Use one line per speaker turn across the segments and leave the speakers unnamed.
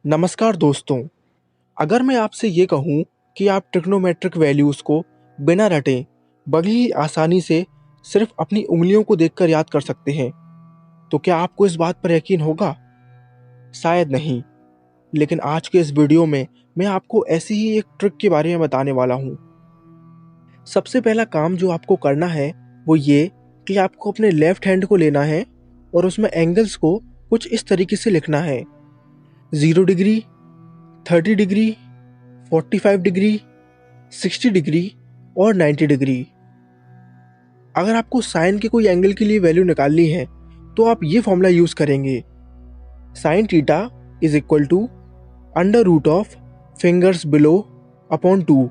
नमस्कार दोस्तों। अगर मैं आपसे ये कहूँ कि आप ट्रिग्नोमेट्रिक वैल्यूज़ को बिना रटे बड़ी ही आसानी से सिर्फ अपनी उंगलियों को देखकर याद कर सकते हैं, तो क्या आपको इस बात पर यकीन होगा? शायद नहीं। लेकिन आज के इस वीडियो में मैं आपको ऐसी ही एक ट्रिक के बारे में बताने वाला हूँ। सबसे पहला काम जो आपको करना है वो ये कि आपको अपने लेफ्ट हैंड को लेना है और उसमें एंगल्स को कुछ इस तरीके से लिखना है: 0 डिग्री, 30 डिग्री, 45 डिग्री, 60 डिग्री और 90 डिग्री। अगर आपको साइन के कोई एंगल के लिए वैल्यू निकालनी है तो आप ये फॉर्मूला यूज़ करेंगे: sine theta is equal to under root of fingers below upon 2।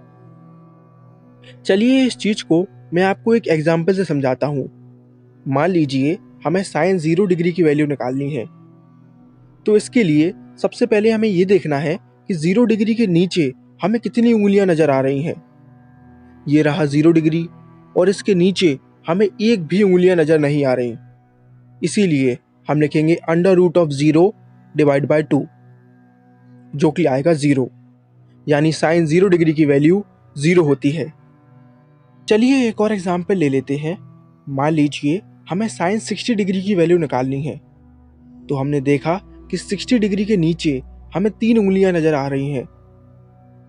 चलिए इस चीज़ को मैं आपको एक एग्जाम्पल से समझाता हूँ। मान लीजिए हमें साइन 0 डिग्री की वैल्यू निकालनी है, तो इसके लिए सबसे पहले हमें ये देखना है कि 0 डिग्री के नीचे हमें कितनी उंगलियां नजर आ रही हैं। ये रहा 0 डिग्री और इसके नीचे हमें एक भी उंगलियां नजर नहीं आ रही। इसीलिए हम लिखेंगे under root of 0 divide by 2, जो कि आएगा 0, यानी साइन 0 डिग्री की वैल्यू 0 होती है। चलिए एक और एग्जाम्पल ले लेते हैं। मान लीजिए हमें साइन 60 डिग्री की वैल्यू निकालनी है, तो हमने देखा कि 60 डिग्री के नीचे हमें 3 उंगलियां नजर आ रही हैं।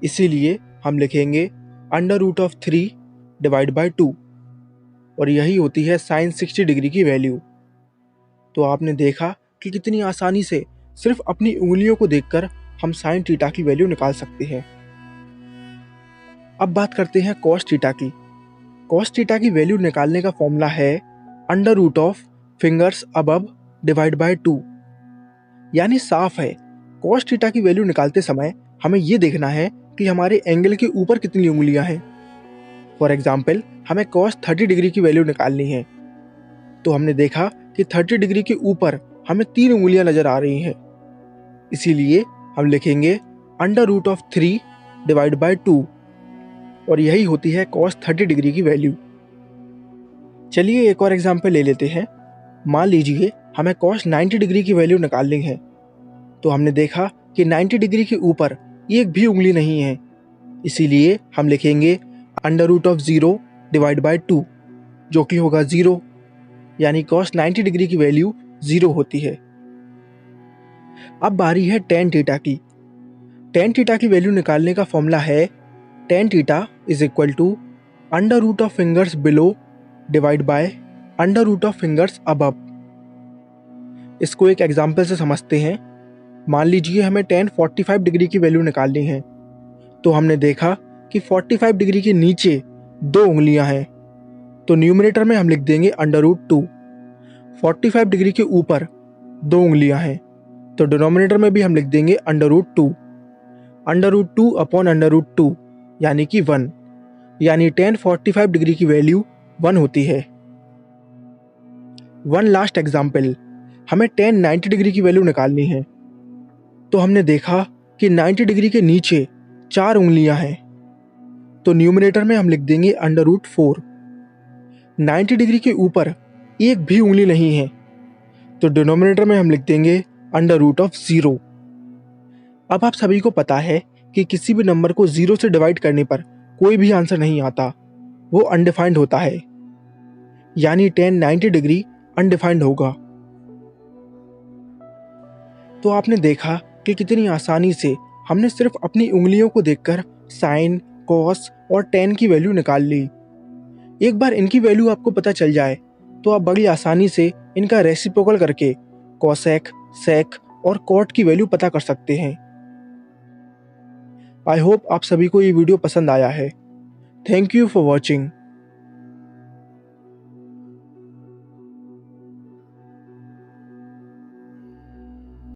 इसीलिए हम लिखेंगे under root of 3 divide by 2, और यही होती है साइन 60 डिग्री की वैल्यू। तो आपने देखा कि कितनी आसानी से सिर्फ अपनी उंगलियों को देखकर हम साइन थीटा की वैल्यू निकाल सकते हैं। अब बात करते हैं कॉस थीटा की। कॉस थीटा की वैल्यू निकालने का फॉर्मूला है under root of fingers above divide by 2। यानी साफ है, कॉस थीटा की वैल्यू निकालते समय हमें ये देखना है कि हमारे एंगल के ऊपर कितनी उंगलियां हैं। फॉर एग्जाम्पल हमें कॉस 30 डिग्री की वैल्यू निकालनी है, तो हमने देखा कि 30 डिग्री के ऊपर हमें 3 उंगलियां नजर आ रही हैं। इसीलिए हम लिखेंगे under root of 3 divide by 2, और यही होती है कॉस 30 डिग्री की वैल्यू। चलिए एक और एग्जाम्पल ले लेते हैं। मान लीजिए हमें कॉस 90 डिग्री की वैल्यू निकालनी है, तो हमने देखा कि 90 डिग्री के ऊपर एक भी उंगली नहीं है। इसीलिए हम लिखेंगे under root of 0 divide by 2, जो कि होगा 0, यानी कॉस 90 डिग्री की वैल्यू 0 होती है। अब बारी है टेन थीटा की। टेन थीटा की वैल्यू निकालने का फॉर्मूला है tan theta is equal to under root of fingers below divide by under root of fingers above. इसको एक एग्जाम्पल से समझते हैं। मान लीजिए हमें टेन 45 डिग्री की वैल्यू निकालनी है, तो हमने देखा कि 45 डिग्री के नीचे 2 उंगलियां हैं, तो न्यूमरेटर में हम लिख देंगे अंडर रूट 2। 45 डिग्री के ऊपर 2 उंगलियां हैं, तो डिनोमिनेटर में भी हम लिख देंगे under root 2। Under root 2 upon under root 2 यानी कि 1, यानी टेन 45 डिग्री की वैल्यू 1 होती है। वन लास्ट एग्जाम्पल, हमें टेन 90 डिग्री की वैल्यू निकालनी है, तो हमने देखा कि 90 डिग्री के नीचे 4 उंगलियां हैं, तो न्यूमरेटर में हम लिख देंगे अंडर रूट 4। 90 डिग्री के ऊपर एक भी उंगली नहीं है, तो डिनोमिनेटर में हम लिख देंगे अंडर रूट ऑफ 0। अब आप सभी को पता है कि किसी भी नंबर को 0 से डिवाइड करने पर कोई भी आंसर नहीं आता, वो अनडिफाइंड होता है, यानी टेन 90 डिग्री अनडिफाइंड होगा। तो आपने देखा कि कितनी आसानी से हमने सिर्फ अपनी उंगलियों को देखकर साइन, कॉस और टेन की वैल्यू निकाल ली। एक बार इनकी वैल्यू आपको पता चल जाए तो आप बड़ी आसानी से इनका रेसिप्रोकल करके कॉसेक, सेक और कॉट की वैल्यू पता कर सकते हैं। आई होप आप सभी को ये वीडियो पसंद आया है। Thank you for watching.